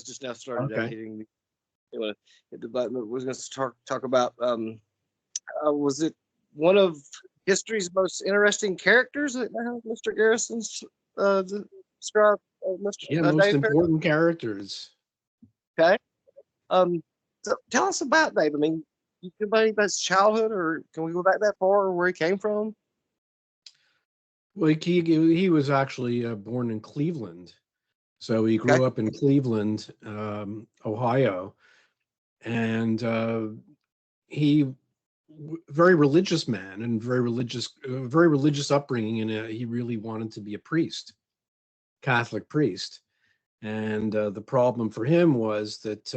just now started Okay. hitting the button. We're going to talk about was it one of history's most interesting characters that Mr. Garrison's described? Yeah, Mr. most Dave Ferrie? important characters. Okay. So tell us about Dave. I mean, you can about his childhood, or can we go back that far, or where he came from? Well, he was actually born in Cleveland, so he Okay. grew up in Cleveland, Ohio, and he very religious man and very religious upbringing, and he really wanted to be a priest, Catholic priest. And the problem for him was that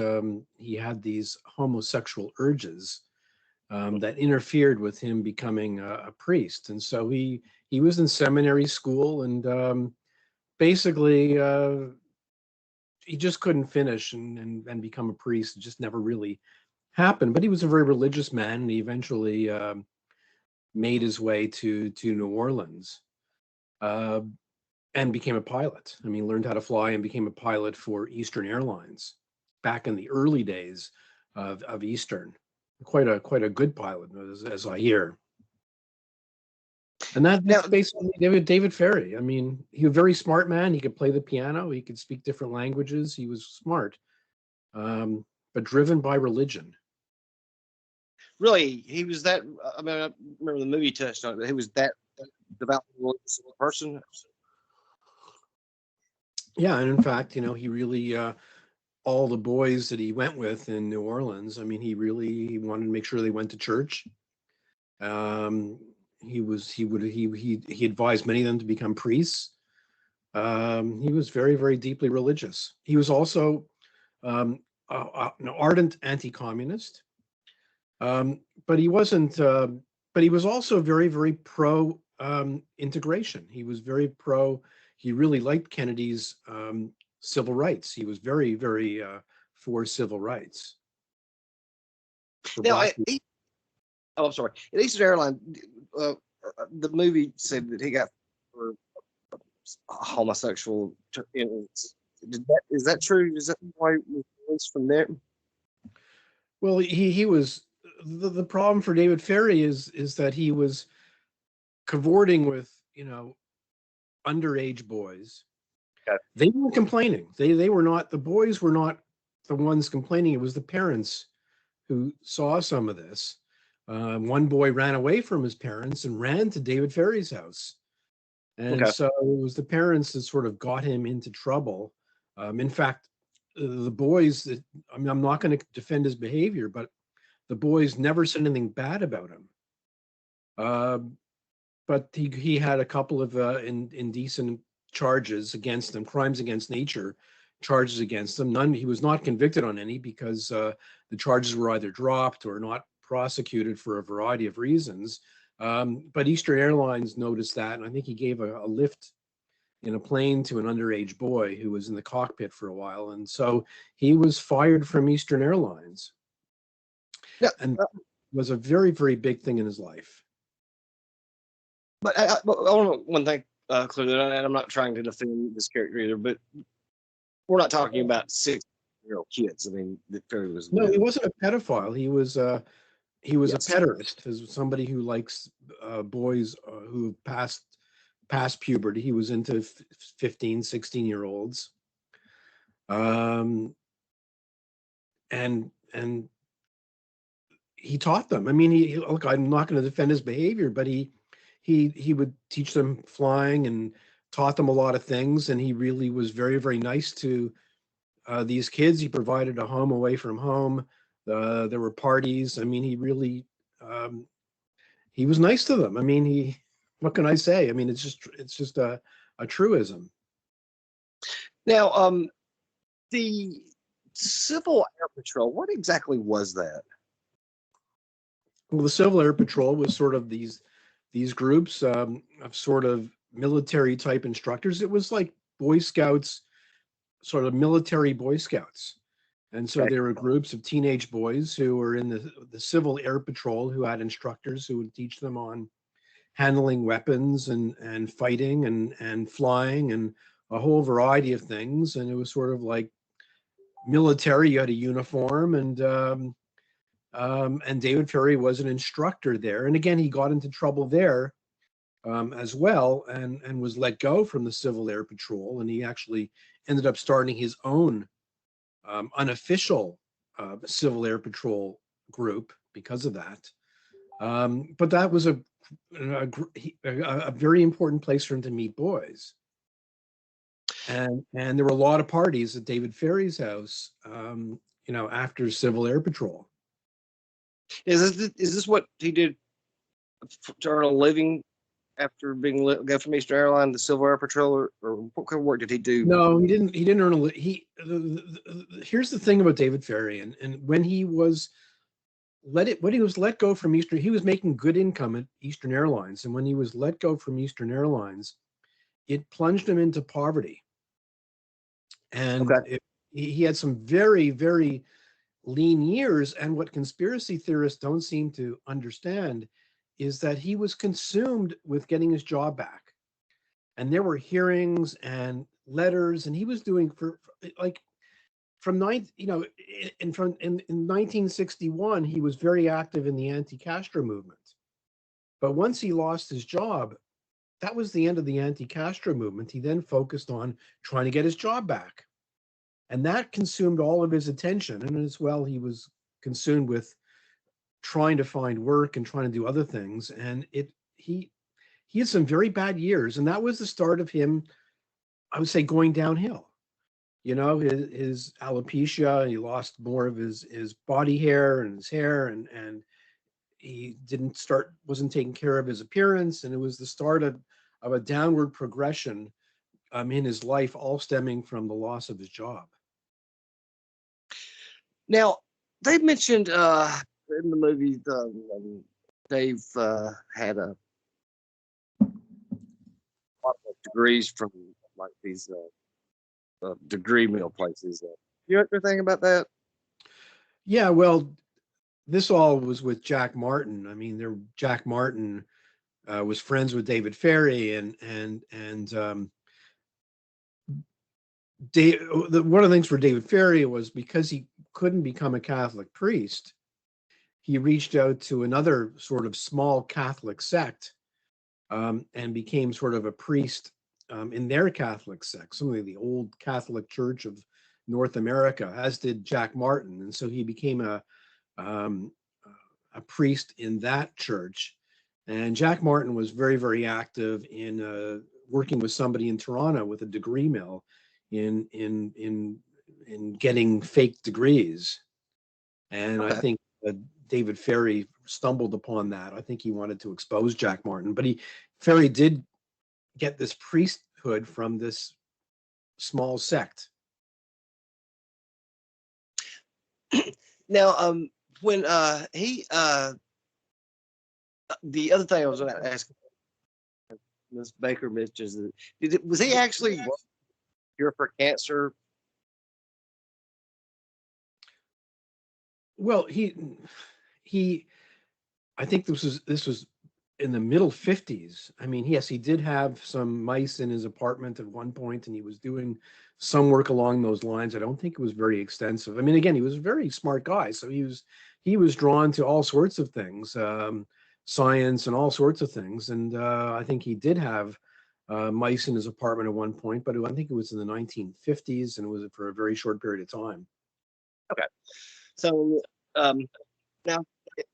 he had these homosexual urges that interfered with him becoming a priest. And so he was in seminary school, and basically he just couldn't finish and become a priest. It just never really happened. But he was a very religious man, and he eventually made his way to New Orleans. And became a pilot. I mean, learned how to fly and became a pilot for Eastern Airlines back in the early days of Eastern. Quite a good pilot, as I hear. And that's basically David Ferrie. I mean, he was a very smart man. He could play the piano. He could speak different languages. He was smart, but driven by religion. Really, he was that. I mean, I remember the movie touched on it, but he was that devout religious person. Yeah, and in fact, he really all the boys that he went with in New Orleans. I mean, he wanted to make sure they went to church. He advised many of them to become priests. He was very, very deeply religious. He was also an ardent anti-communist, but he wasn't. But he was also very, very pro integration. He was very pro. He really liked Kennedy's civil rights. He was very, very for civil rights. Now, I'm sorry. At Eastern Airlines, the movie said that he got for homosexual. Is that true? Is that why he was released from there? Well, he was the problem for David Ferrie is that he was cavorting with underage boys. Okay. They weren't complaining. They were not, the boys were not the ones complaining. It was the parents who saw some of this. One boy ran away from his parents and ran to David Ferrie's house. And so it was the parents that sort of got him into trouble. In fact, the boys that, I mean, I'm not going to defend his behavior, but the boys never said anything bad about him. But he had a couple of indecent charges against him, crimes against nature charges against him. None, he was not convicted on any because the charges were either dropped or not prosecuted for a variety of reasons. But Eastern Airlines noticed that, and I think he gave a lift in a plane to an underage boy who was in the cockpit for a while. And so he was fired from Eastern Airlines. Yeah. And it was a very, very big thing in his life. But I want one thing clear, and I'm not trying to defend this character either, but we're not talking about 6-year-old kids. I mean, that Ferrie was. No, he wasn't a pedophile. He was a Yes. pederast, as somebody who likes boys who past puberty. He was into 15, 16-year-olds. And he taught them. I mean, look, I'm not going to defend his behavior, but he would teach them flying and taught them a lot of things. And he really was very, very nice to these kids. He provided a home away from home. There were parties. I mean, he really, he was nice to them. I mean, what can I say? I mean, it's just a truism. Now, the Civil Air Patrol, what exactly was that? Well, the Civil Air Patrol was sort of these groups of sort of military type instructors. It was like Boy Scouts, sort of military Boy Scouts. And so there were groups of teenage boys who were in the Civil Air Patrol who had instructors who would teach them on handling weapons and fighting and flying and a whole variety of things. And it was sort of like military. You had a uniform, and David Ferrie was an instructor there. And again, he got into trouble there as well, and was let go from the Civil Air Patrol. And he actually ended up starting his own unofficial Civil Air Patrol group because of that. But that was a very important place for him to meet boys. And there were a lot of parties at David Ferrie's house, after Civil Air Patrol. Is this what he did to earn a living after being go from Eastern Airlines to Civil Air Patrol, or what kind of work did he do? No, he didn't. He didn't earn a. Here's the thing about David Ferrie, and when he was let go from Eastern, he was making good income at Eastern Airlines, and when he was let go from Eastern Airlines, it plunged him into poverty. And he had some very, very lean years. And what conspiracy theorists don't seem to understand is that he was consumed with getting his job back. And there were hearings and letters, and he was doing in 1961, he was very active in the anti-Castro movement. But once he lost his job, that was the end of the anti-Castro movement. He then focused on trying to get his job back. And that consumed all of his attention. And as well, he was consumed with trying to find work and trying to do other things. And he had some very bad years. And that was the start of him, I would say, going downhill. His alopecia, he lost more of his body hair and his hair, and he wasn't taking care of his appearance. And it was the start of a downward progression in his life, all stemming from the loss of his job. Now, they mentioned in the movie, Dave had a lot of degrees from like these degree mill places. You know anything about that? Yeah, well, this all was with Jack Martin. I mean, Jack Martin was friends with David Ferrie, and one of the things for David Ferrie was, because he couldn't become a Catholic priest, he reached out to another sort of small Catholic sect and became sort of a priest in their Catholic sect, something like the Old Catholic Church of North America, as did Jack Martin. And so he became a priest in that church. And Jack Martin was very, very active in working with somebody in Toronto with a degree mill in getting fake degrees. And I think David Ferrie stumbled upon that. I think he wanted to expose Jack Martin, but Ferrie did get this priesthood from this small sect. Now, when he the other thing I was going to ask, Ms. Baker mentions, was he actually cure for cancer? Well, I think this was in the middle 50s. I mean, yes, he did have some mice in his apartment at one point, and he was doing some work along those lines. I don't think it was very extensive. I mean, again, he was a very smart guy, so he was drawn to all sorts of things, science and all sorts of things. And I think he did have mice in his apartment at one point, but I think it was in the 1950s, and it was for a very short period of time. Okay. So now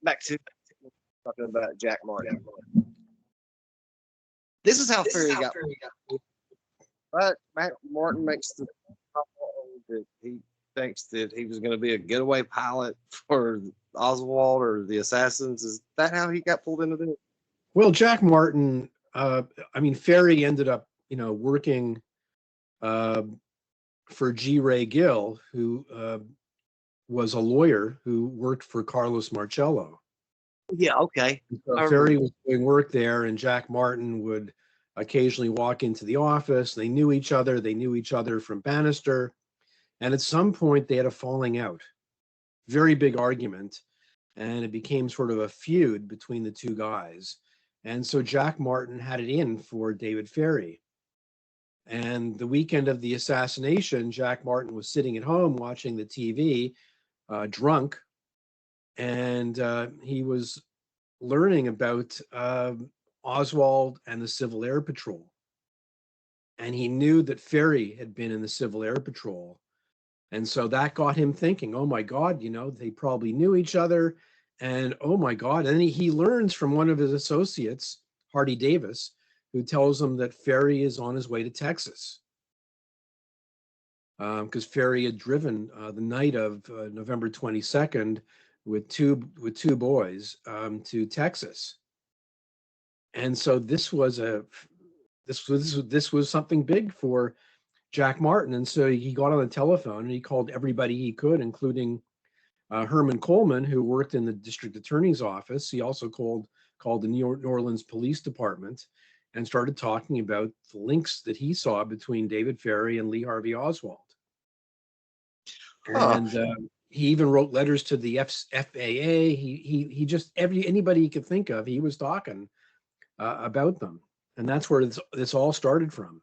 back to talking about Jack Martin. This is how Ferrie got. But Martin makes the that he thinks that he was going to be a getaway pilot for Oswald or the assassins. Is that how he got pulled into this? Well, Jack Martin, Ferrie ended up, working for G. Ray Gill, who was a lawyer who worked for Carlos Marcello. Yeah, okay. So Ferrie was doing work there, and Jack Martin would occasionally walk into the office. They knew each other. They knew each other from Bannister. And at some point, they had a falling out, very big argument, and it became sort of a feud between the two guys. And so Jack Martin had it in for David Ferrie. And the weekend of the assassination, Jack Martin was sitting at home watching the TV, drunk, and he was learning about Oswald and the Civil Air Patrol. And he knew that Ferrie had been in the Civil Air Patrol. And so that got him thinking, oh my God, they probably knew each other. And oh my God. And then he learns from one of his associates, Hardy Davis, who tells him that Ferrie is on his way to Texas. Because Ferrie had driven the night of November 22nd with two boys to Texas. And so this was something big for Jack Martin. And so he got on the telephone and he called everybody he could, including Herman Coleman, who worked in the district attorney's office. He also called the New Orleans Police Department and started talking about the links that he saw between David Ferrie and Lee Harvey Oswald. And he even wrote letters to the FAA. He just anybody he could think of, he was talking about them, and that's where this all started from.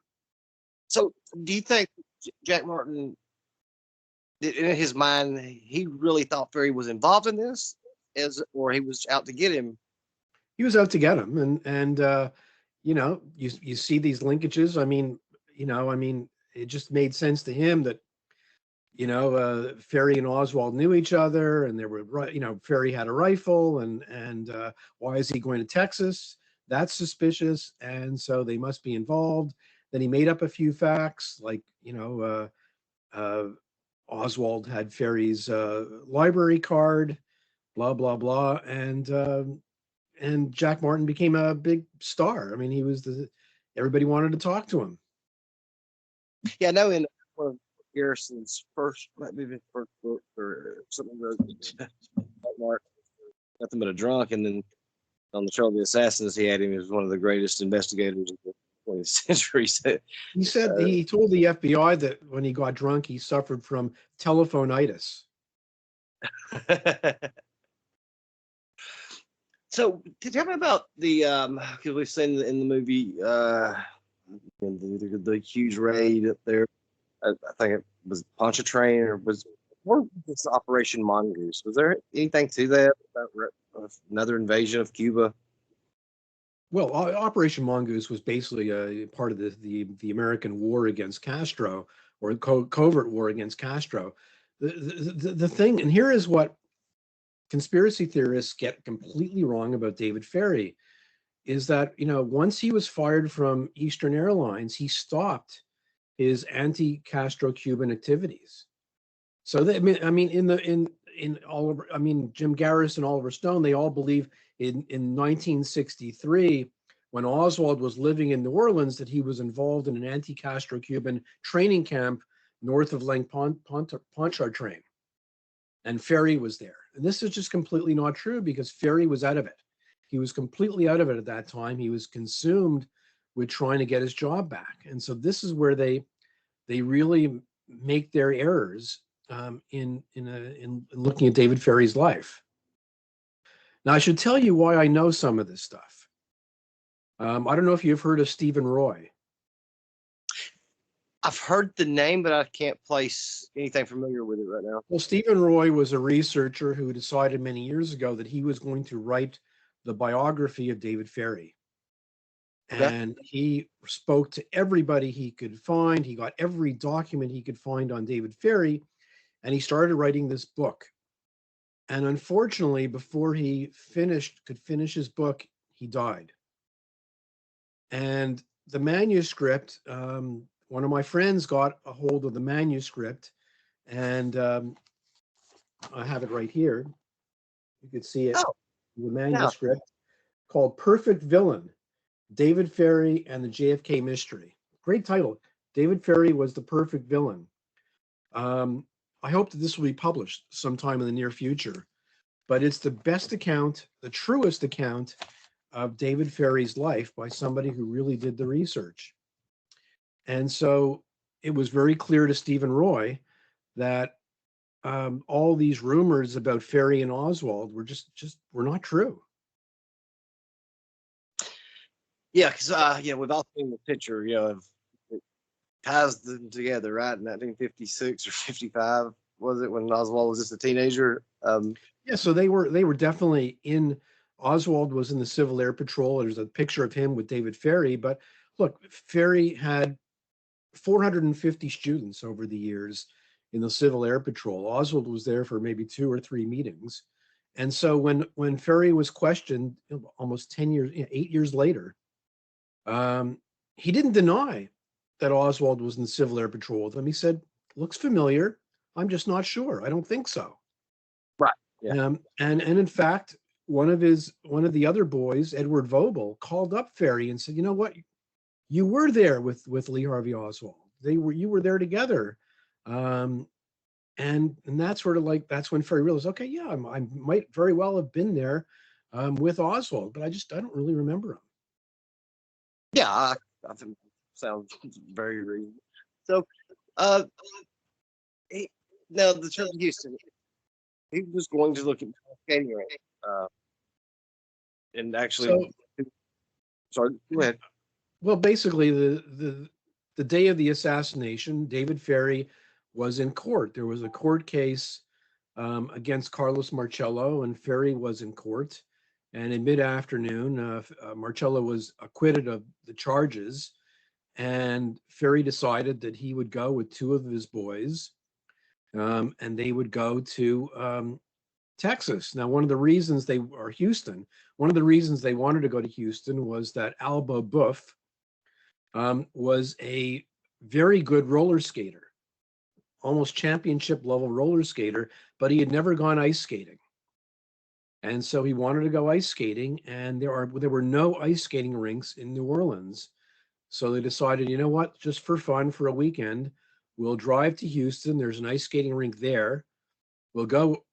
So, do you think Jack Martin, in his mind, he really thought Ferrie was involved in this, or he was out to get him? He was out to get him, and you see these linkages. I mean, it just made sense to him that Ferrie and Oswald knew each other, and they were Ferrie had a rifle, and why is he going to Texas? That's suspicious, and so they must be involved. Then he made up a few facts, like Oswald had Ferrie's library card, blah blah blah, and Jack Martin became a big star. I mean, he was everybody wanted to talk to him. Yeah, I know in one of Garrison's first book or something, Martin, nothing but a drunk, and then on the Trail of the Assassins, he had him as one of the greatest investigators of the 20th century. He said he told the FBI that when he got drunk, he suffered from telephonitis. So, tell me about the because we've seen in the movie the huge raid up there. I think it was Pontchartrain, or was this Operation Mongoose? Was there anything to that about another invasion of Cuba? Well, Operation Mongoose was basically a part of the American war against Castro, or covert war against Castro. The thing, and here is what conspiracy theorists get completely wrong about David Ferrie, is that once he was fired from Eastern Airlines, he stopped his anti-Castro Cuban activities. So Jim Garrison, Oliver Stone, they all believe in 1963, when Oswald was living in New Orleans, that he was involved in an anti-Castro Cuban training camp north of Lake Pontchartrain, and Ferrie was there. And this is just completely not true, because Ferrie was out of it. He was completely out of it at that time. He was consumed with trying to get his job back. And so this is where they really make their errors in looking at David Ferrie's life. Now, I should tell you why I know some of this stuff. I don't know if you've heard of Stephen Roy. I've heard the name, but I can't place anything familiar with it right now. Well, Stephen Roy was a researcher who decided many years ago that he was going to write the biography of David Ferrie. Okay. And he spoke to everybody he could find. He got every document he could find on David Ferrie, and he started writing this book. And unfortunately, before he could finish his book, he died. And the manuscript, one of my friends got a hold of the manuscript, and I have it right here. You could see it. The manuscript called Perfect Villain, David Ferrie and the JFK Mystery. Great title. David Ferrie was the perfect villain. I hope that this will be published sometime in the near future, but it's the best account, the truest account of David Ferrie's life by somebody who really did the research. And so it was very clear to Stephen Roy that all these rumors about Ferrie and Oswald were were not true. Yeah, because we've all seen the picture, of ties them together, right? 1956 or 55 was it when Oswald was just a teenager? Yeah, so they were definitely in. Oswald was in the Civil Air Patrol. There's a picture of him with David Ferrie. But look, Ferrie had 450 students over the years in the Civil Air Patrol. Oswald was there for maybe 2 or 3 meetings. And so when Ferrie was questioned almost 10 years, 8 years later, he didn't deny that Oswald was in the Civil Air Patrol with him. He said, looks familiar. I'm just not sure. I don't think so. Right. Yeah. And in fact, one of the other boys, Edward Vogel, called up Ferrie and said, you know what? You were there with Lee Harvey Oswald. You were there together. And that's sort of like, that's when Ferrie realized, okay, yeah, I might very well have been there with Oswald, but I don't really remember him. Yeah, I think sounds very reasonable. So, now the trip to Houston, he was going to look at skating rink, and actually, sorry, go ahead. Well, basically, the day of the assassination, David Ferrie was in court. There was a court case against Carlos Marcello, and Ferrie was in court. And in mid-afternoon, Marcello was acquitted of the charges, and Ferrie decided that he would go with 2 of his boys, and they would go to Texas. Now, one of the reasons they wanted to go to Houston was that Alba Buff was a very good roller skater, almost championship level roller skater, but he had never gone ice skating. And so he wanted to go ice skating, and there were no ice skating rinks in New Orleans. So they decided, you know what, just for fun, for a weekend, we'll drive to Houston. There's an ice skating rink there. We'll go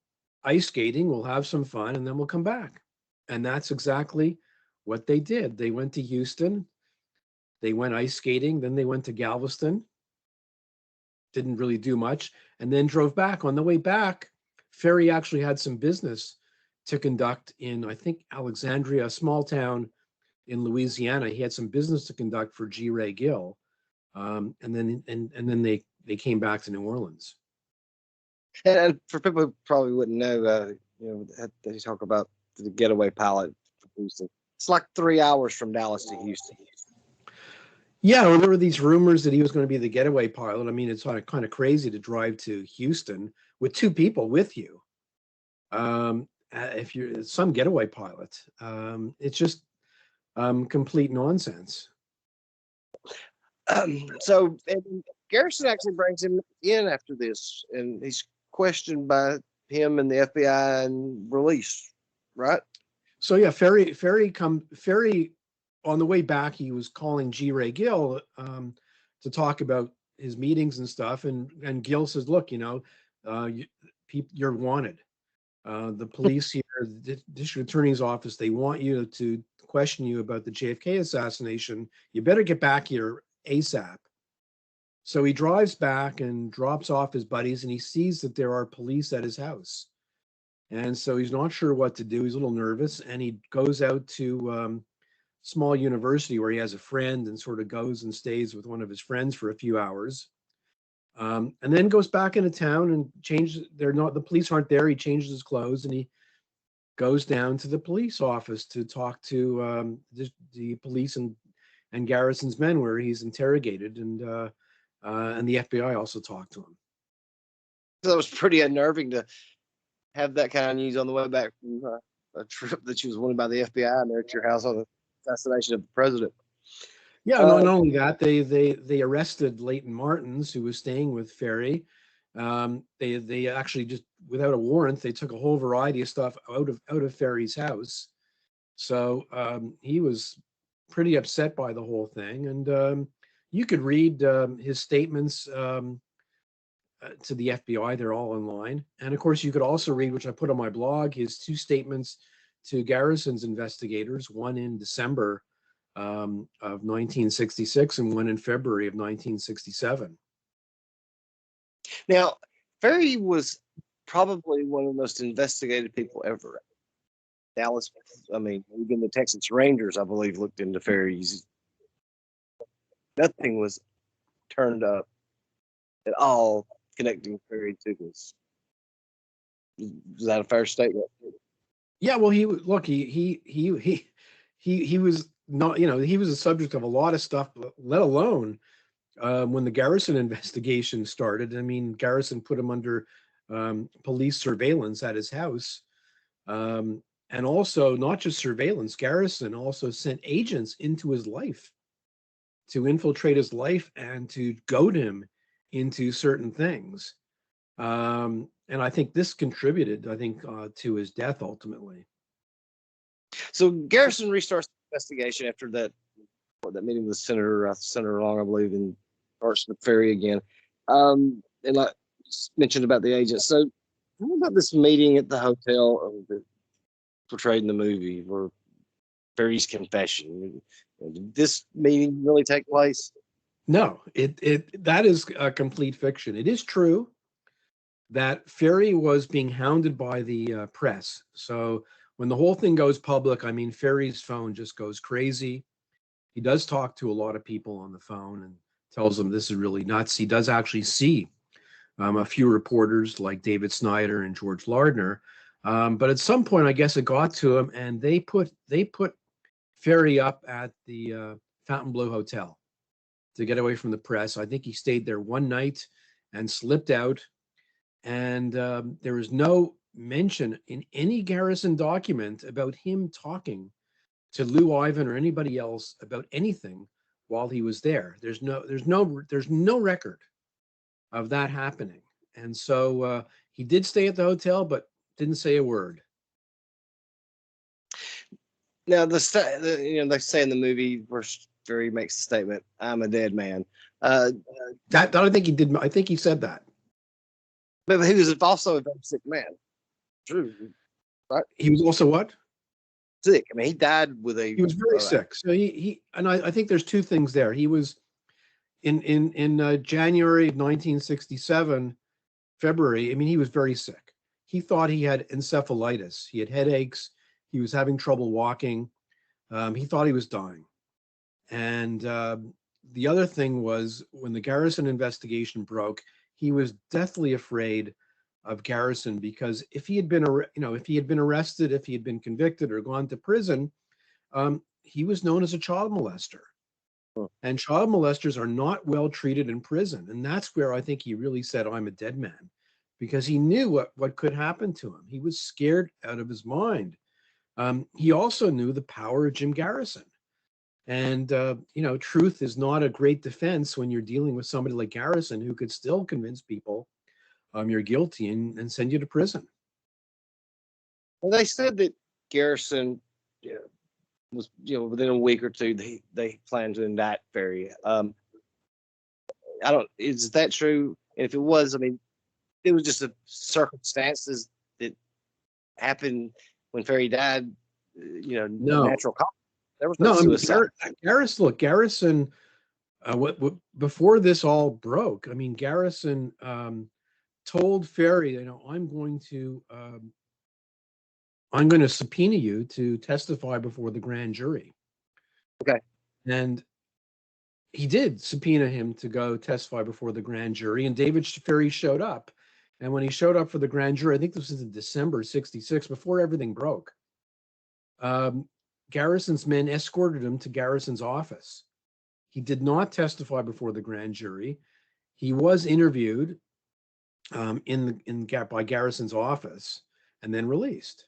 ice skating, we'll have some fun, and then we'll come back. And that's exactly what they did. They went to Houston, they went ice skating, then they went to Galveston, didn't really do much, and then drove back. On the way back, Ferrie actually had some business to conduct in, I think, Alexandria, a small town in Louisiana. He had some business to conduct for G. Ray Gill, and then they came back to New Orleans. And for people who probably wouldn't know, they talk about the getaway pilot from Houston. It's like 3 hours from Dallas to Houston. Yeah, well, there were these rumors that he was going to be the getaway pilot. I mean, it's kind of crazy to drive to Houston with 2 people with you. If you're some getaway pilot, it's just complete nonsense. So Garrison actually brings him in after this, and he's questioned by him and the FBI and released, right? So yeah, Ferrie on the way back, he was calling G. Ray Gill to talk about his meetings and stuff, and Gill says, look, you're wanted. The police here, the district attorney's office, they want you to question you about the JFK assassination. You better get back here ASAP. So he drives back and drops off his buddies, and he sees that there are police at his house. And so he's not sure what to do. He's a little nervous, and he goes out to small university where he has a friend, and sort of goes and stays with one of his friends for a few hours. And then goes back into town and the police aren't there. He changes his clothes and he goes down to the police office to talk to the police and Garrison's men, where he's interrogated, and the FBI also talked to him. So that was pretty unnerving to have that kind of news on the way back from a trip that she was wanted by the FBI, and they're at your house on the assassination of the president. Yeah, not only that, they arrested Leighton Martins, who was staying with Ferrie. They actually, just without a warrant, they took a whole variety of stuff out of Ferrie's house. So he was pretty upset by the whole thing, and you could read his statements to the FBI. They're all online, and of course, you could also read, which I put on my blog, his 2 statements to Garrison's investigators, one in December of 1966 and one in February of 1967. Now, Ferrie was probably one of the most investigated people ever. Dallas, I mean, even the Texas Rangers, I believe, looked into Ferrie's. Nothing was turned up at all connecting Ferrie to this. Is that a fair statement? Yeah, well, look, he was not, he was a subject of a lot of stuff, let alone when the Garrison investigation started. I mean, Garrison put him under police surveillance at his house. And also, not just surveillance, Garrison also sent agents into his life to infiltrate his life and to goad him into certain things. And I think this contributed, to his death ultimately. So Garrison restarts the investigation after that meeting with Senator Long, I believe, and starts with Ferrie again. And like mentioned about the agent. So what about this meeting at the hotel portrayed in the movie, or Ferrie's confession? Did this meeting really take place? No, that is a complete fiction. It is true that Ferrie was being hounded by the press. So when the whole thing goes public, I mean, Ferrie's phone just goes crazy. He does talk to a lot of people on the phone and tells them this is really nuts. He does actually see a few reporters like David Snyder and George Lardner. But at some point, I guess it got to him, and they put Ferrie up at the Fontainebleau Hotel to get away from the press. I think he stayed there one night and slipped out. And there was no mention in any Garrison document about him talking to Lou Ivan or anybody else about anything while he was there. There's no record of that happening. And so he did stay at the hotel, but didn't say a word. Now they say in the movie where Ferrie makes the statement, "I'm a dead man." That I think he did. I think he said that. But he was also a very sick man. True, right? He was also what? Sick. I mean, he died with a. He was very sick. So I think there's two things there. He was in January of 1967, February. I mean, he was very sick. He thought he had encephalitis. He had headaches. He was having trouble walking. He thought he was dying. And the other thing was when the Garrison investigation broke, he was deathly afraid of Garrison because if he had been arrested, if he had been convicted or gone to prison, he was known as a child molester. And child molesters are not well treated in prison. And that's where I think he really said, "I'm a dead man," because he knew what could happen to him. He was scared out of his mind. He also knew the power of Jim Garrison. And, truth is not a great defense when you're dealing with somebody like Garrison who could still convince people you're guilty and send you to prison. Well, they said that Garrison was, within a week or two, they planned to indict Ferrie. Is that true? And if it was, I mean, it was just a circumstances that happened when Ferrie died, No. natural cause. There was no suicide. Garrison, before this all broke, I mean, Garrison told Ferrie, I'm going to subpoena you to testify before the grand jury. Okay. And he did subpoena him to go testify before the grand jury, and David Ferrie showed up. And when he showed up for the grand jury, I think this was in December '66, before everything broke, Garrison's men escorted him to Garrison's office. He did not testify before the grand jury. He was interviewed by Garrison's office and then released.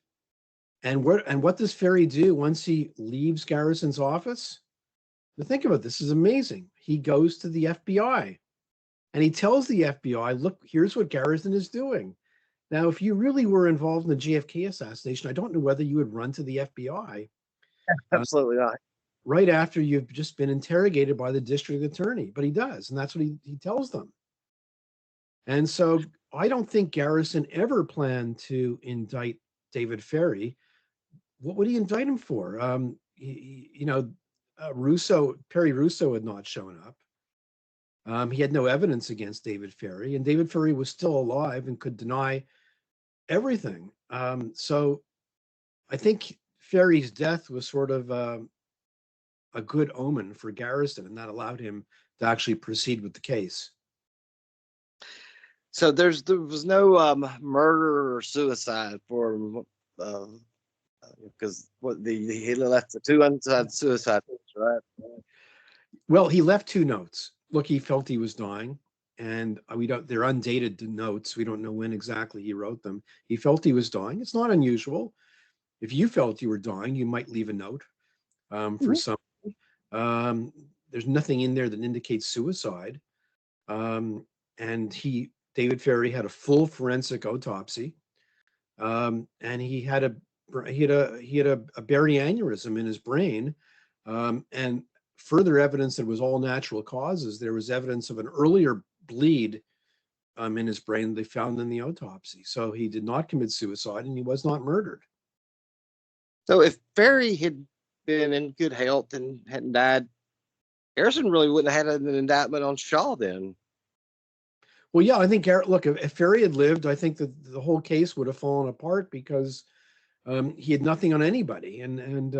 And what does Ferrie do once he leaves Garrison's office? But think about it, this is amazing. He goes to the FBI and he tells the FBI, "Look, here's what Garrison is doing." Now, if you really were involved in the JFK assassination, I don't know whether you would run to the FBI. Absolutely not. Right after you've just been interrogated by the district attorney, but he does, and that's what he tells them. And so I don't think Garrison ever planned to indict David Ferrie. What would he indict him for? Perry Russo had not shown up. He had no evidence against David Ferrie, and David Ferrie was still alive and could deny everything. So I think Ferrie's death was sort of a good omen for Garrison, and that allowed him to actually proceed with the case. So there was no murder or suicide for because he left the two unsigned suicide notes, right? Well, he left 2 notes. Look, he felt he was dying, and they're undated notes. We don't know when exactly he wrote them. He felt he was dying. It's not unusual. If you felt you were dying, you might leave a note for some. There's nothing in there that indicates suicide. And David Ferrie had a full forensic autopsy, and he had a berry aneurysm in his brain, and further evidence that it was all natural causes. There was evidence of an earlier bleed in his brain they found in the autopsy. So he did not commit suicide, and he was not murdered. So if Ferrie had been in good health and hadn't died, Garrison really wouldn't have had an indictment on Shaw then. Well, yeah, I think look, if Ferrie had lived, I think that the whole case would have fallen apart because he had nothing on anybody, and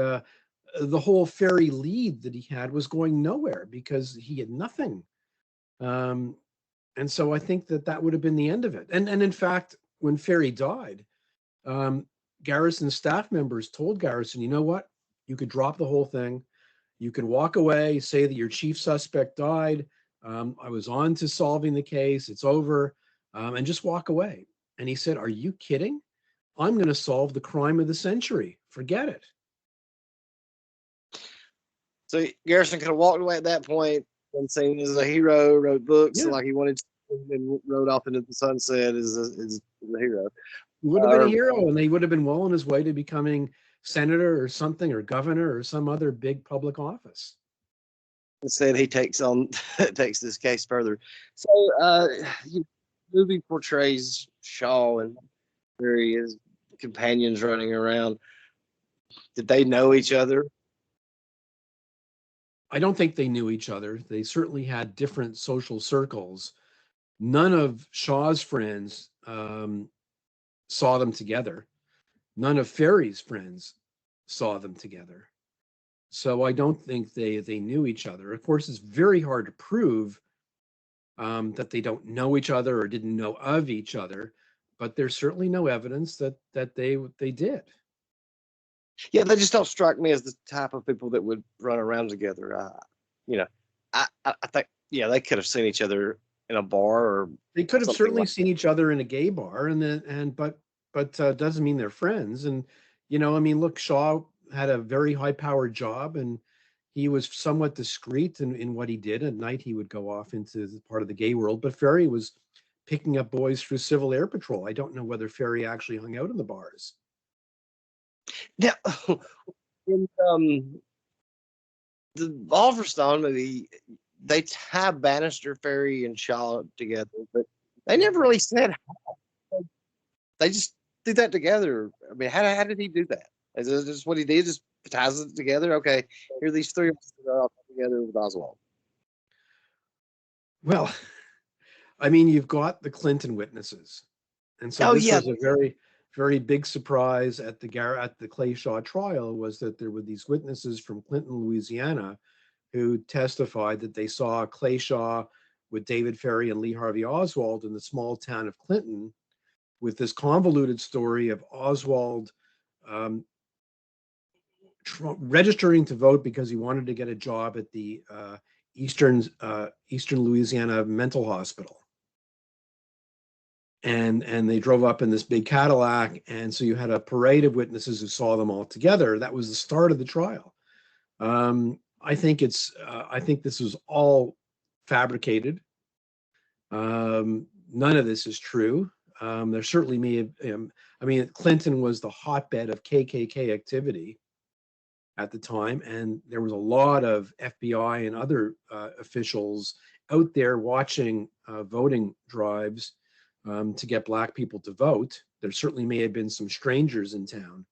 the whole Ferrie lead that he had was going nowhere because he had nothing. And so I think that would have been the end of it. And in fact, when Ferrie died, Garrison's staff members told Garrison, you know what? You could drop the whole thing. You can walk away, say that your chief suspect died. I was on to solving the case. It's over, and just walk away. And he said, are you kidding? I'm going to solve the crime of the century. Forget it. So Garrison could have walked away at that point and seen as a hero, wrote books like he wanted to, and rode off into the sunset as a hero. He would have been a hero, and they would have been well on his way to becoming senator or something, or governor or some other big public office. Instead, he takes this case further. So the movie portrays Shaw and Ferrie as companions running around. Did they know each other? I don't think they knew each other. They certainly had different social circles. None of Shaw's friends saw them together. None of Ferrie's friends saw them together. So I don't think they knew each other. Of course, it's very hard to prove that they don't know each other or didn't know of each other, but there's certainly no evidence that they did. Yeah, they just don't strike me as the type of people that would run around together. I think they could have seen each other in a bar, or they could have certainly seen each other in a gay bar, but doesn't mean they're friends. And look, Shaw had a very high-powered job, and he was somewhat discreet in what he did. At night, he would go off into part of the gay world, but Ferrie was picking up boys through Civil Air Patrol. I don't know whether Ferrie actually hung out in the bars. Now, in the Oliver Stone movie, they tie Bannister, Ferrie, and Shaw together, but they never really said how. They just did that together. I mean, how did he do that? Is this just what he did? Just ties it together? Okay, here are these three of us that are all together with Oswald. Well, I mean, you've got the Clinton witnesses, and so this was a very, very big surprise at the Clayshaw trial, was that there were these witnesses from Clinton, Louisiana, who testified that they saw Clayshaw with David Ferrie and Lee Harvey Oswald in the small town of Clinton, with this convoluted story of Oswald registering to vote because he wanted to get a job at the Eastern Louisiana Mental Hospital. And they drove up in this big Cadillac, and so you had a parade of witnesses who saw them all together. That was the start of the trial. I think this was all fabricated. None of this is true. There certainly may have, Clinton was the hotbed of KKK activity at the time, and there was a lot of FBI and other officials out there watching voting drives to get Black people to vote. There certainly may have been some strangers in town.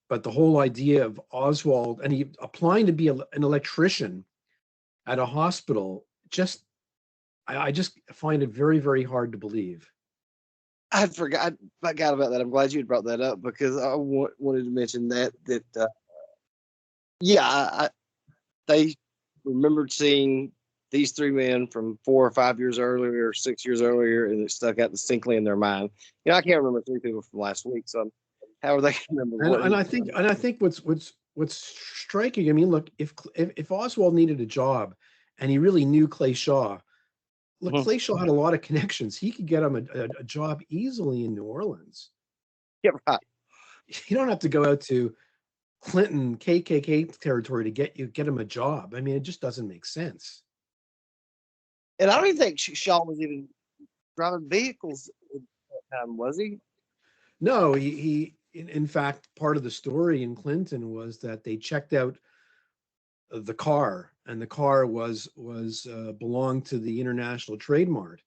But the whole idea of Oswald, and he applying to be an electrician at a hospital, I just find it very, very hard to believe. I forgot about that. I'm glad you brought that up, because I wanted to mention that they remembered seeing these three men from 4 or 5 years earlier, 6 years earlier, and it stuck out distinctly in their mind. I can't remember three people from last week, so how are they going to remember And, what? I think what's striking. I mean, look, if Oswald needed a job, and he really knew Clayshaw, look, Mhm. Clayshaw had a lot of connections. He could get him a job easily in New Orleans. Yeah, right. You don't have to go out to Clinton KKK territory to get him a job. I mean, it just doesn't make sense. And I don't even think Shaw was even driving vehicles at that time, was he? No, in fact, part of the story in Clinton was that they checked out the car, and the car was belonged to the International Trade Mart.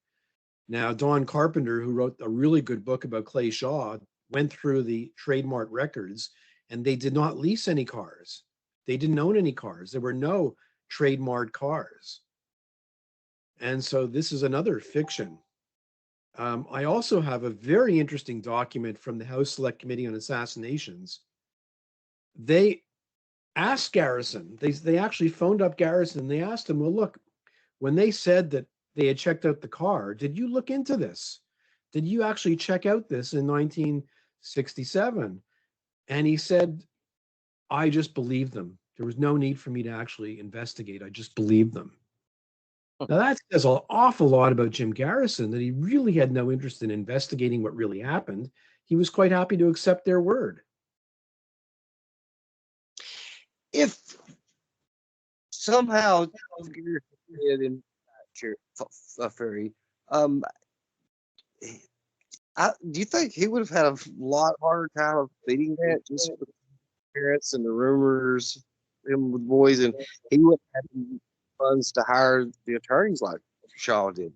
Now, Don Carpenter, who wrote a really good book about Clay Shaw, went through the Trade Mart records, and they did not lease any cars. They didn't own any cars. There were no Trade Mart cars. And so this is another fiction. I also have a very interesting document from the House Select Committee on Assassinations. They asked Garrison, they actually phoned up Garrison, and they asked him, well, look, when they said that they had checked out the car, did you look into this? Did you actually check out this in 1967? And he said, I just believed them. There was no need for me to actually investigate. I just believed them. Now that says an awful lot about Jim Garrison, that he really had no interest in investigating what really happened. He was quite happy to accept their word. If somehow in Ferrie, um, do you think he would have had a lot harder time of beating that just with the parents and the rumors, him with boys, and he wouldn't have the funds to hire the attorneys like Shaw did?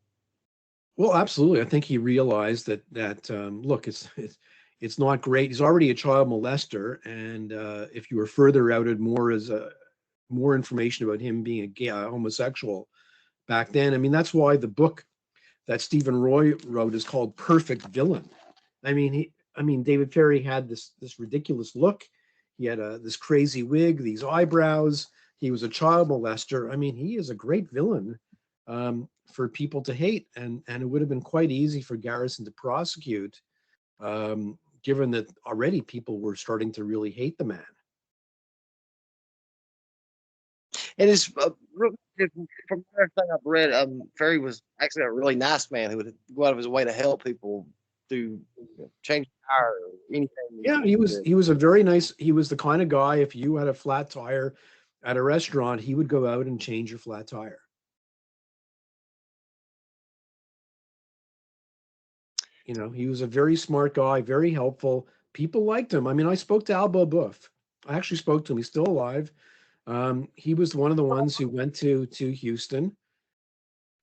Well, absolutely. I think he realized that look, it's not great. He's already a child molester, and if you were further outed more information about him being a gay, homosexual back then. I mean, that's why the book that Stephen Roy wrote is called Perfect Villain. I mean, David Ferrie had this ridiculous look. He had this crazy wig, these eyebrows. He was a child molester. I mean, he is a great villain for people to hate, and it would have been quite easy for Garrison to prosecute, given that already people were starting to really hate the man. And it's from everything I've read, Ferry was actually a really nice man who would go out of his way to help people do change the tire or anything. Yeah, he was a very nice. He was the kind of guy, if you had a flat tire at a restaurant, he would go out and change your flat tire. He was a very smart guy, very helpful. People liked him. I mean, I spoke to Alba Buff. I actually spoke to him. He's still alive. He was one of the ones who went to Houston.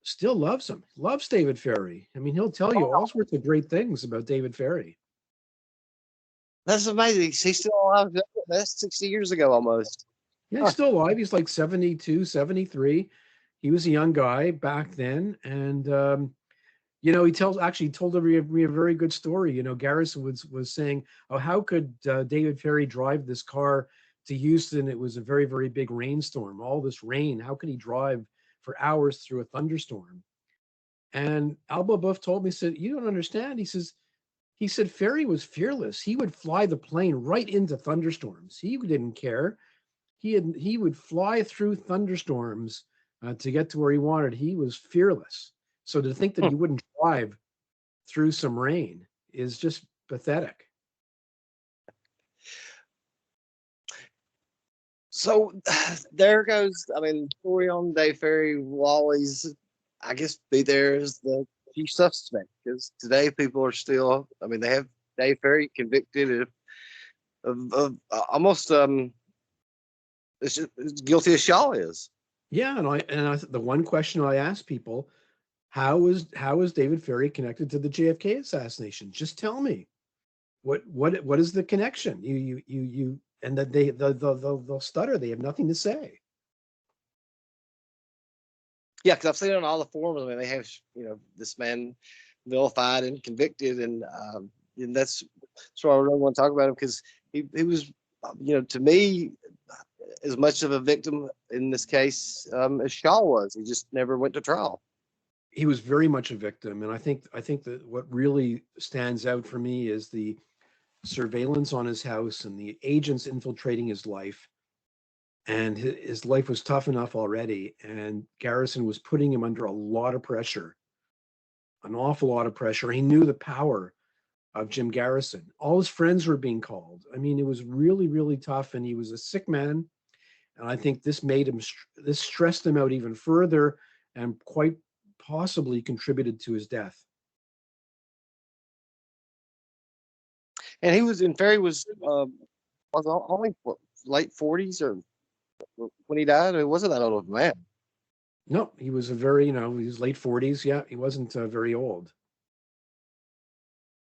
Still loves him. Loves David Ferrie. I mean, he'll tell you all sorts of great things about David Ferrie. That's amazing. He's still alive. That's 60 years ago almost. Yeah, he's still alive. He's like 72, 73. He was a young guy back then. And, he told me a very good story. Garrison was saying, oh, how could David Ferrie drive this car to Houston? It was a very, very big rainstorm, all this rain. How could he drive for hours through a thunderstorm? And Alba Buff told me, said, you don't understand. He said Ferrie was fearless. He would fly the plane right into thunderstorms. He didn't care. He would fly through thunderstorms to get to where he wanted. He was fearless. So to think that he wouldn't drive through some rain is just pathetic. So there goes. I mean, story on Dave Ferrie will always, I guess, be there as the chief suspect, because today people are still. I mean, they have Dave Ferrie convicted of almost as guilty as Shaw is. Yeah, and the one question I ask people, how is David Ferrie connected to the JFK assassination? Just tell me. What is the connection? You and that they'll stutter. They have nothing to say. Yeah, because I've seen it on all the forums. I mean, they have this man vilified and convicted, and that's why I really want to talk about him, because he was to me, as much of a victim in this case as Shaw was. He just never went to trial. He was very much a victim, and I think that what really stands out for me is the surveillance on his house and the agents infiltrating his life. And his life was tough enough already, and Garrison was putting him under a lot of pressure, an awful lot of pressure. He knew the power of Jim Garrison. All his friends were being called. I mean, it was really, really tough, and he was a sick man. And I think this this stressed him out even further, and quite possibly contributed to his death. And he was in Ferrie was only what, late 40s or when he died. It wasn't that old of a man. No, he was a very, he was late 40s. Yeah, he wasn't very old.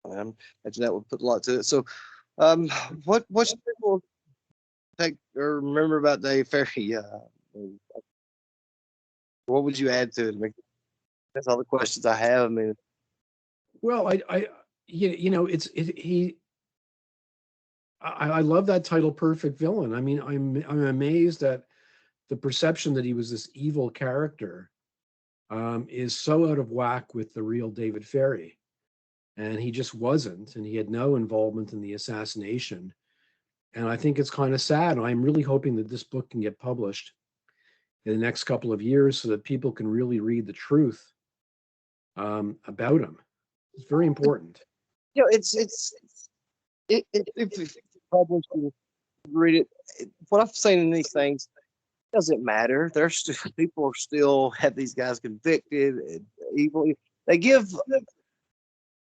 I imagine that would put a lot to it. So, what should people take or remember about Dave Ferrie? What would you add to it? That's all the questions I have. I mean, well, I love that title, Perfect Villain. I mean, I'm amazed at the perception that he was this evil character is so out of whack with the real David Ferrie. And he just wasn't, and he had no involvement in the assassination. And I think it's kind of sad. I'm really hoping that this book can get published in the next couple of years so that people can really read the truth about him. It's very important. If published and read it, what I've seen in these things doesn't matter. There's still people are still have these guys convicted and evil. They give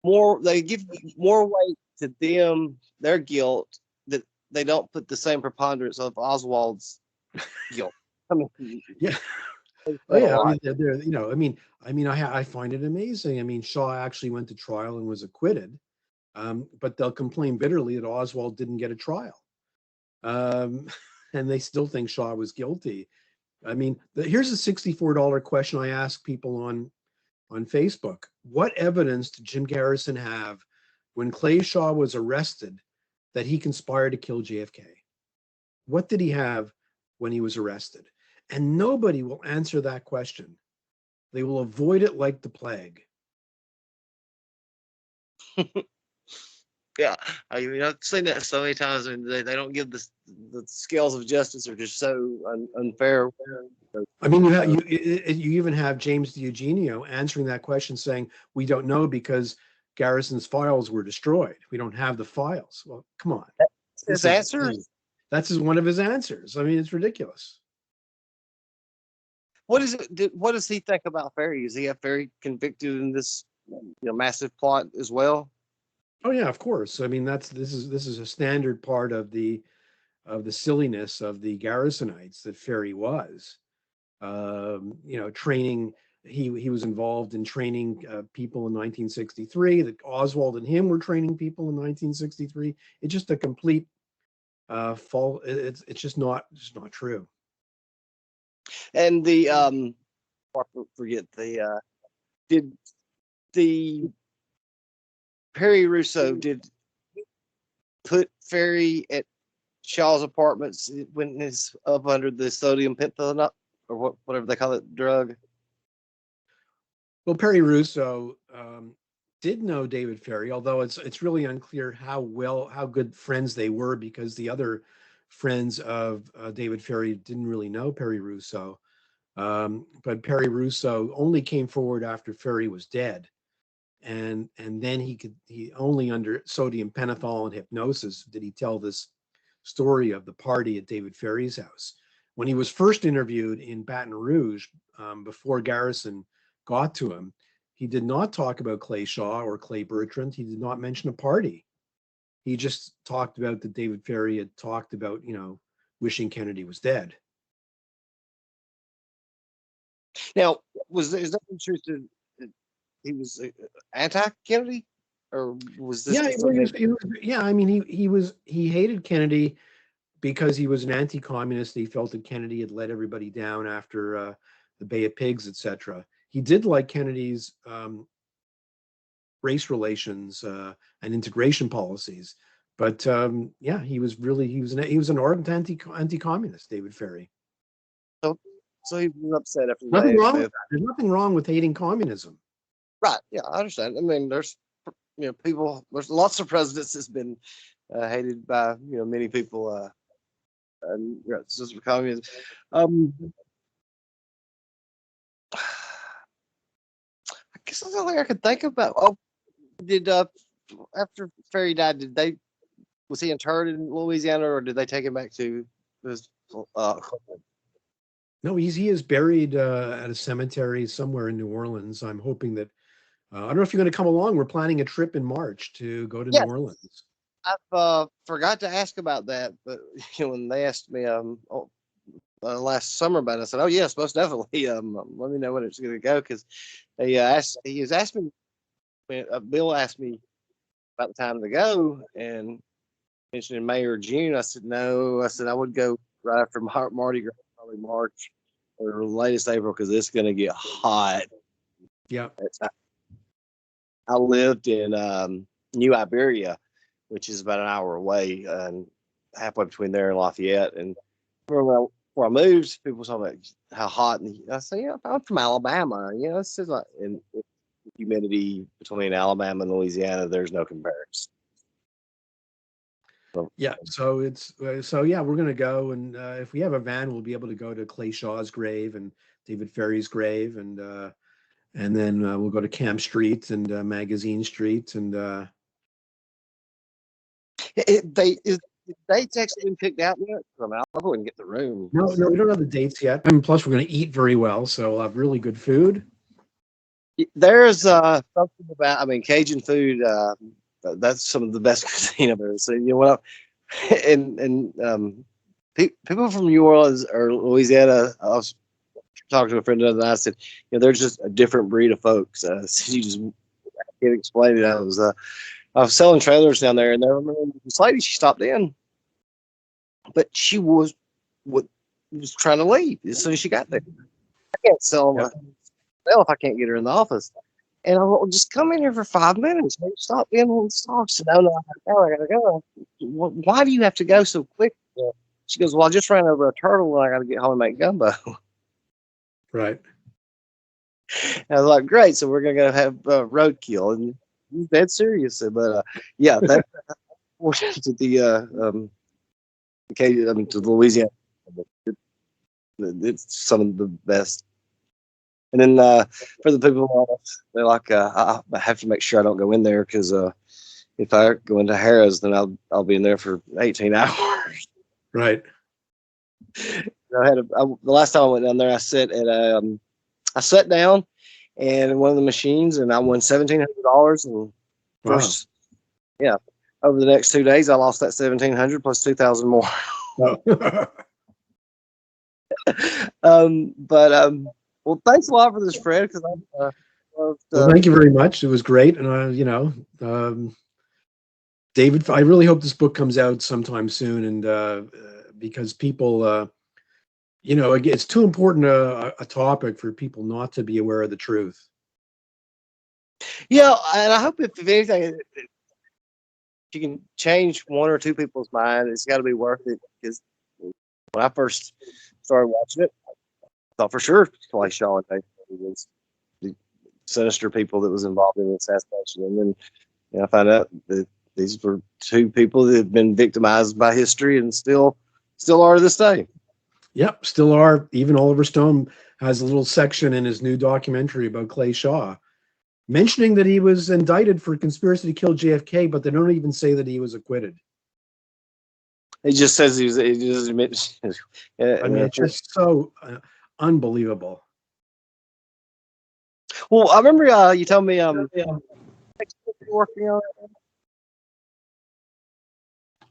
more weight to them, their guilt, that they don't put the same preponderance of Oswald's guilt. I mean, yeah. Oh yeah, I mean, I find it amazing. I mean, Shaw actually went to trial and was acquitted, but they'll complain bitterly that Oswald didn't get a trial, and they still think Shaw was guilty. I mean, here's a $64 question I ask people on Facebook. What evidence did Jim Garrison have when Clayshaw was arrested that he conspired to kill JFK? What did he have when he was arrested? And nobody will answer that question. They will avoid it like the plague. Yeah, I mean, I've seen that so many times. I mean, they don't give the scales of justice are just so unfair. I mean, you even have James Eugenio answering that question, saying we don't know because Garrison's files were destroyed. We don't have the files. Well, come on. His answer. That's one of his answers. I mean, it's ridiculous. What is it? What does he think about Ferrie? Is he have Ferrie convicted in this massive plot as well? Oh yeah, of course. I mean, this is a standard part of the silliness of the Garrisonites that Ferrie was. Training. He was involved in training people in 1963. That Oswald and him were training people in 1963. It's just a complete false. It's just not true. And the I forget the did the Perry Russo did put Ferrie at Shaw's apartments when he's up under the sodium pentanol or whatever they call it drug? Well, Perry Russo did know David Ferrie, although it's really unclear how good friends they were, because the other friends of David Ferrie didn't really know Perry Russo. But Perry Russo only came forward after Ferrie was dead. And then he only under sodium pentothal and hypnosis did he tell this story of the party at David Ferrie's house. When he was first interviewed in Baton Rouge, before Garrison got to him, he did not talk about Clayshaw or Clay Bertrand. He did not mention a party. He just talked about that David Ferrie had talked about, wishing Kennedy was dead. Now, is that true? He was anti-Kennedy, or was this? I mean, he hated Kennedy because he was an anti-communist. He felt that Kennedy had let everybody down after the Bay of Pigs, etc. He did like Kennedy's race relations and integration policies, But yeah, he was an ardent anti-communist, David Ferrie. So he was upset after Nothing wrong with that. There's nothing wrong with hating communism. Right. Yeah, I understand. I mean, there's people. There's lots of presidents that's been hated by many people. And it's just for communism. Um, I guess that's the only thing I could think about. Oh, did after Ferrie died, was he interred in Louisiana, or did they take him back to his? No, he is buried at a cemetery somewhere in New Orleans. I'm hoping that I don't know if you're going to come along. We're planning a trip in March to go to New Orleans. I've forgot to ask about that, but when they asked me last summer about it, I said, "Oh yes, most definitely. Let me know when it's going to go," because he was asking me. Bill asked me about the time to go, and mentioned in May or June. I said no. I said I would go right after Mardi Gras, probably March or latest April, because it's going to get hot. Yeah. I lived in New Iberia, which is about an hour away, and halfway between there and Lafayette. And before I moved, people were talking about how hot. And I said, "Yeah, I'm from Alabama. It's just like in humidity between Alabama and Louisiana, there's no comparison." Yeah, so yeah, we're gonna go, and if we have a van, we'll be able to go to Clayshaw's grave and David Ferrie's grave, and then we'll go to Camp Street and Magazine Street, and the dates actually been picked out yet? I'll go and get the room. No, we don't have the dates yet. And plus, we're gonna eat very well, so we'll have really good food. There's something about, Cajun food. That's some of the best cuisine I've ever seen. What? People from New Orleans or Louisiana. I was talking to a friend the other night. I said, they're just a different breed of folks. You just can't explain it. I was selling trailers down there, and there was this lady. She stopped in, but she was trying to leave as soon as she got there. I can't sell them if I can't get her in the office. And I went, "Well, just come in here for 5 minutes. Maybe stop being on the stock." She said, "No, I gotta go. Why do you have to go so quick?" She goes, "Well, I just ran over a turtle and I gotta get home and make gumbo." Right. And I was like, "Great, so we're gonna go have roadkill." And he's dead serious. But yeah, that's to the to Louisiana. It's some of the best. And then for the people, they're like, I have to make sure I don't go in there, because if I go into Harrah's, then I'll be in there for 18 hours. Right. The last time I went down there, I sat down and one of the machines, and I won $1,700. And first, over the next 2 days, I lost that $1,700 plus 2,000 more. Well, thanks a lot for this, Fred. Because well, thank you very much. It was great, and David, I really hope this book comes out sometime soon, and because people, it's too important a topic for people not to be aware of the truth. Yeah, and I hope if anything, if you can change one or two people's mind, it's got to be worth it. Because when I first started watching it, I thought for sure clayshaw and David was the sinister people that was involved in the assassination, and then I found out that these were two people that have been victimized by history and still are to this day. Yep, still are. Even Oliver Stone has a little section in his new documentary about Clayshaw, mentioning that he was indicted for conspiracy to kill JFK, but they don't even say that he was acquitted. He just says he just admits. It's just so unbelievable. Well, I remember you told me working on it.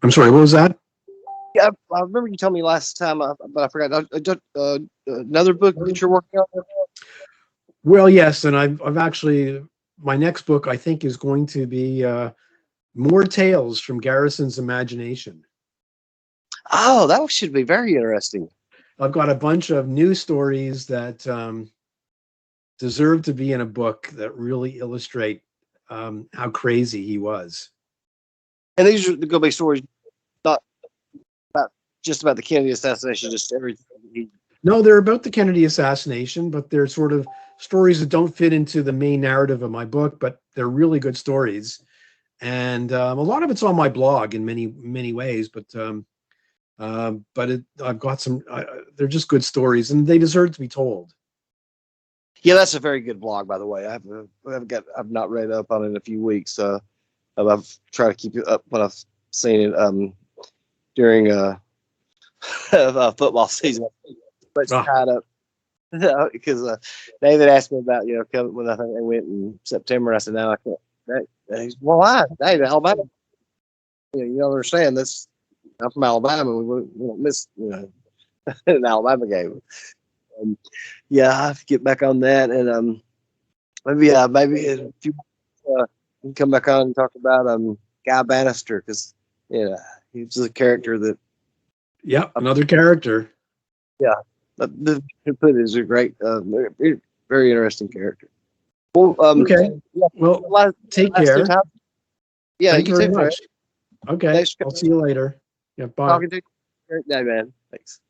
I'm sorry, what was that? Yeah, I remember you told me last time, but I forgot. Another book that you're working on. Well, yes, and I've actually, my next book I think is going to be more tales from Garrison's imagination. Oh, that should be very interesting. I've got a bunch of news stories that deserve to be in a book that really illustrate how crazy he was. And these are going to be stories not about just about the Kennedy assassination, just everything. No, they're about the Kennedy assassination, but they're sort of stories that don't fit into the main narrative of my book, but they're really good stories. And a lot of it's on my blog in many ways, but I've got some. They're just good stories, and they deserve to be told. Yeah, that's a very good blog, by the way. I've not read up on it in a few weeks. I've tried to keep it up when I've seen it during football season. But it's tied up because David asked me about when I think they went in September. And I said no, I can't. Well, why? David, Alabama. You don't understand this. I'm from Alabama. We don't miss an Alabama game. Yeah, I have to get back on that, and maybe if you can come back on and talk about Guy Bannister, because he was a character that. Yeah, another character. Yeah, is a great, very, very interesting character. Well, okay. Yeah, well, take care. Yeah, thank you very too, much. Fred. Okay, I'll see you later. Yeah, bye. Talking to you. Great day, man. Thanks.